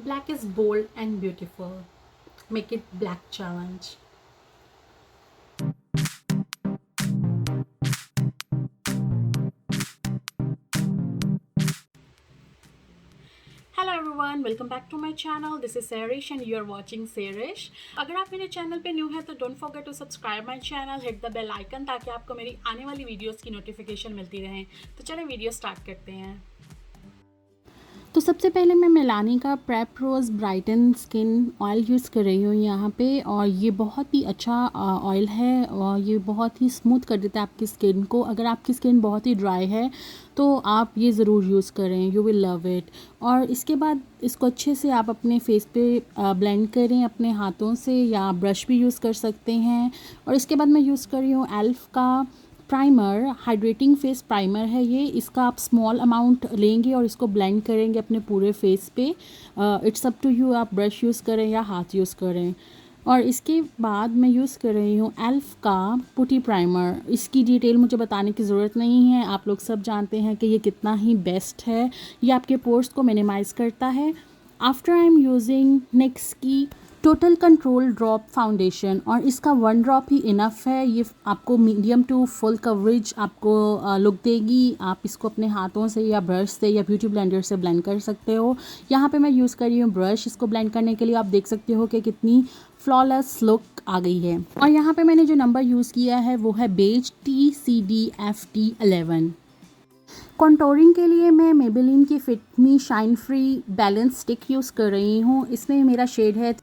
Black is bold and beautiful. Make it black challenge. Hello everyone, welcome back to my channel. This is Sairish and you are watching Sairish. अगर आप मेरे channel पे new है तो don't forget to subscribe my channel, hit the bell icon ताकि आपको मेरी आने वाली वीडियोस की नोटिफिकेशन मिलती रहे. तो चलें वीडियो स्टार्ट करते हैं. तो सबसे पहले मैं मिलानी का प्रेप रोज़ ब्राइटन स्किन ऑयल यूज़ कर रही हूँ यहाँ पे, और ये बहुत ही अच्छा ऑयल है और ये बहुत ही स्मूथ कर देता है आपकी स्किन को. अगर आपकी स्किन बहुत ही ड्राई है तो आप ये ज़रूर यूज़ करें, यू विल लव इट. और इसके बाद इसको अच्छे से आप अपने फेस पे ब्लेंड करें अपने हाथों से, या ब्रश भी यूज़ कर सकते हैं. और इसके बाद मैं यूज़ कर रही हूँ एल्फ का प्राइमर, हाइड्रेटिंग फेस प्राइमर है ये. इसका आप स्मॉल अमाउंट लेंगे और इसको ब्लेंड करेंगे अपने पूरे फेस पे. इट्स अप टू यू, आप ब्रश यूज़ करें या हाथ यूज़ करें. और इसके बाद मैं यूज़ कर रही हूँ एल्फ का पुटी प्राइमर. इसकी डिटेल मुझे बताने की ज़रूरत नहीं है, आप लोग सब जानते हैं कि ये कितना ही बेस्ट है. ये आपके पोर्स को मिनिमाइज़ करता है. After I am using next की टोटल कंट्रोल ड्रॉप फाउंडेशन, और इसका 1 ड्रॉप ही इनफ है. ये आपको मीडियम टू फुल कवरेज आपको लुक देगी. आप इसको अपने हाथों से या ब्रश से या ब्यूटी ब्लेंडर से ब्लेंड कर सकते हो. यहाँ पे मैं यूज़ कर रही हूँ ब्रश इसको ब्लेंड करने के लिए. आप देख सकते हो कि कितनी फ्लॉलेस लुक आ गई है. और यहाँ पे मैंने जो नंबर यूज़ किया है वो है बेज TCDFT11. कॉन्टोरिंग के लिए मैं मेबेलिन की fit me shine free balance stick use कर रही हूँ. इसमें मेरा शेड है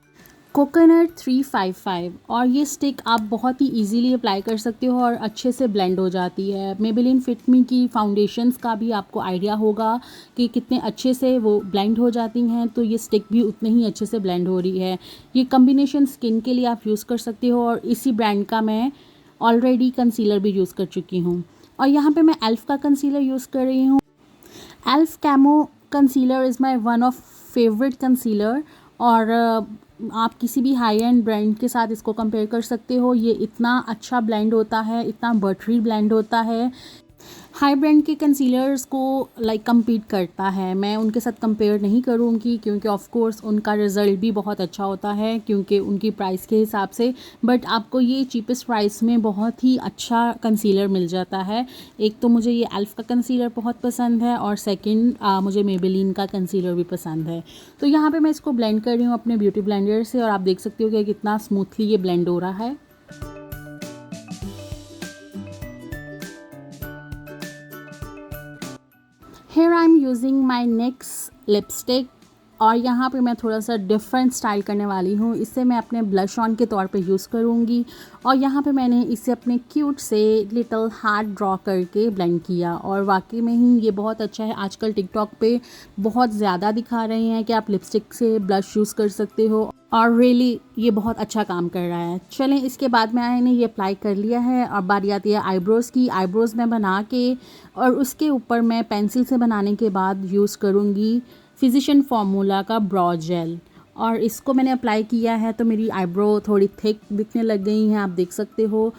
कोकोनट 355, और ये स्टिक आप बहुत ही इजीली अप्लाई कर सकते हो और अच्छे से ब्लेंड हो जाती है. मेबेलिन फिट मी की फाउंडेशंस का भी आपको आइडिया होगा कि कितने अच्छे से वो ब्लेंड हो जाती हैं, तो ये स्टिक भी उतने ही अच्छे से ब्लेंड हो रही है. ये कम्बिनेशन स्किन के लिए आप यूज़ कर सकते हो, और इसी ब्रांड का मैं ऑलरेडी कंसीलर भी यूज़ कर चुकी हूँ. और यहाँ पे मैं एल्फ का कंसीलर यूज़ कर रही हूँ. Elf camo concealer is my one of favourite concealer. और आप किसी भी हाई एंड ब्रांड के साथ इसको कंपेयर कर सकते हो. ये इतना अच्छा ब्लेंड होता है, इतना बटरी ब्लेंड होता है. हाई ब्रांड के कंसीलर्स को compete करता है. मैं उनके साथ कंपेयर नहीं करूँगी क्योंकि ऑफ कोर्स उनका रिज़ल्ट भी बहुत अच्छा होता है क्योंकि उनकी प्राइस के हिसाब से. बट आपको ये चीपेस्ट प्राइस में बहुत ही अच्छा कंसीलर मिल जाता है. एक तो मुझे ये एल्फ का कंसीलर बहुत पसंद है, और सेकंड मुझे मेबेलिन का कंसीलर भी पसंद है. तो यहाँ पे मैं इसको ब्लेंड कर रही हूँ अपने ब्यूटी ब्लेंडर से, और आप देख सकते हो कि कितना स्मूथली ये ब्लेंड हो रहा है. Here I am using my next lipstick, और यहाँ पे मैं थोड़ा सा डिफरेंट स्टाइल करने वाली हूँ. इसे मैं अपने ब्लश ऑन के तौर पे यूज़ करूँगी, और यहाँ पे मैंने इसे अपने क्यूट से लिटिल हार्ट ड्रॉ करके ब्लेंड किया. और वाकई में ही ये बहुत अच्छा है. आजकल टिकटॉक पे बहुत ज़्यादा दिखा रहे हैं कि आप लिपस्टिक से ब्लश यूज़ कर सकते हो, और रियली ये बहुत अच्छा काम कर रहा है. चलें, इसके बाद मैंने ये अप्लाई कर लिया है, और बारी आती है आईब्रोज़ की. आईब्रोज़ में बना के और उसके ऊपर मैं पेंसिल से बनाने के बाद यूज़ करूँगी फिजिशियन फार्मूला का ब्रो जेल. और इसको मैंने अप्लाई किया है तो मेरी आईब्रो थोड़ी थिक दिखने लग गई हैं, आप देख सकते हो.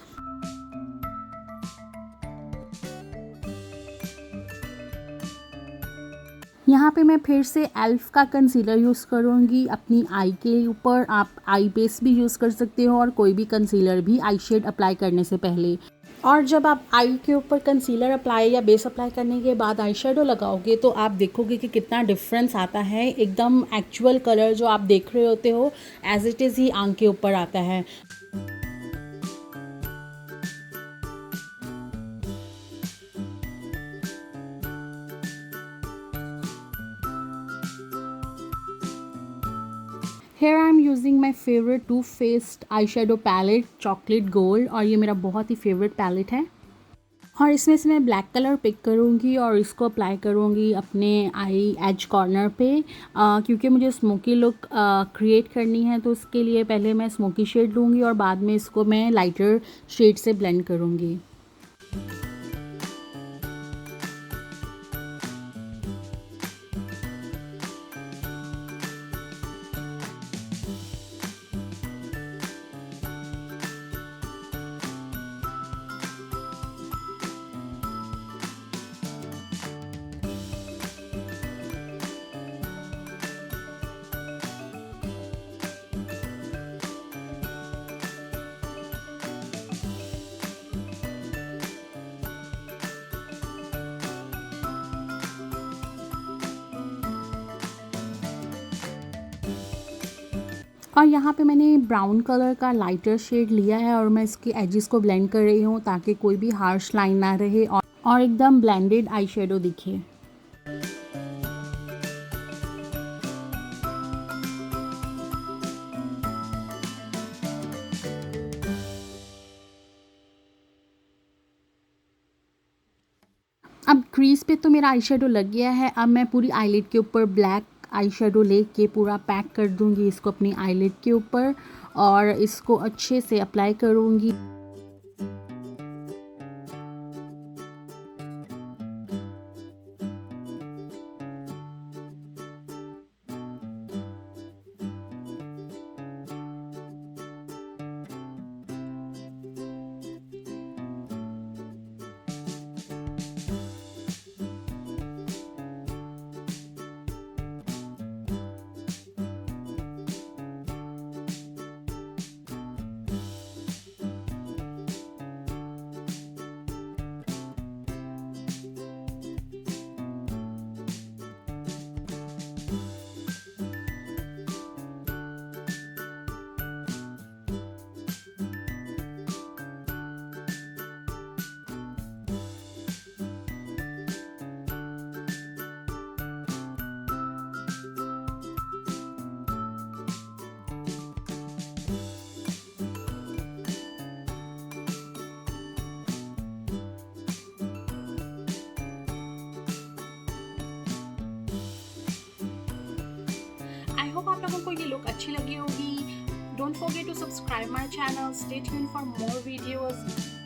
यहाँ पे मैं फिर से एल्फ का कंसीलर यूज़ करूँगी अपनी आई के ऊपर. आप आई बेस भी यूज़ कर सकते हो, और कोई भी कंसीलर भी आई शेड अप्लाई करने से पहले. और जब आप आई के ऊपर कंसीलर अप्लाई या बेस अप्लाई करने के बाद आई शेडो लगाओगे तो आप देखोगे कि कितना डिफरेंस आता है. एकदम एक्चुअल कलर जो आप देख रहे होते हो एज इट इज़ ही आंख के ऊपर आता है. Here I am using my favourite two faced eye shadow palette chocolate gold, और ये मेरा बहुत ही फेवरेट पैलेट है. और इसमें से मैं ब्लैक कलर पिक करूँगी और इसको अप्लाई करूँगी अपने आई एज कॉर्नर पे. क्योंकि मुझे स्मोकी लुक क्रिएट करनी है, तो उसके लिए पहले मैं स्मोकी शेड लूँगी और बाद में इसको मैं लाइटर शेड से ब्लेंड करूँगी. और यहाँ पे मैंने ब्राउन कलर का लाइटर शेड लिया है और मैं इसके एजेस को ब्लेंड कर रही हूँ ताकि कोई भी हार्श लाइन ना रहे और एकदम ब्लेंडेड आई शेडो दिखे। अब क्रीज पे तो मेरा आई शेडो लग गया है। अब मैं पूरी आईलिड के ऊपर ब्लैक आई शेडो लेके पूरा पैक कर दूंगी इसको अपनी आईलिड के ऊपर और इसको अच्छे से अप्लाई करूंगी। आई होप आप लोगों को ये लुक अच्छी लगी होगी। Don't forget to subscribe my channel, stay tuned for more videos.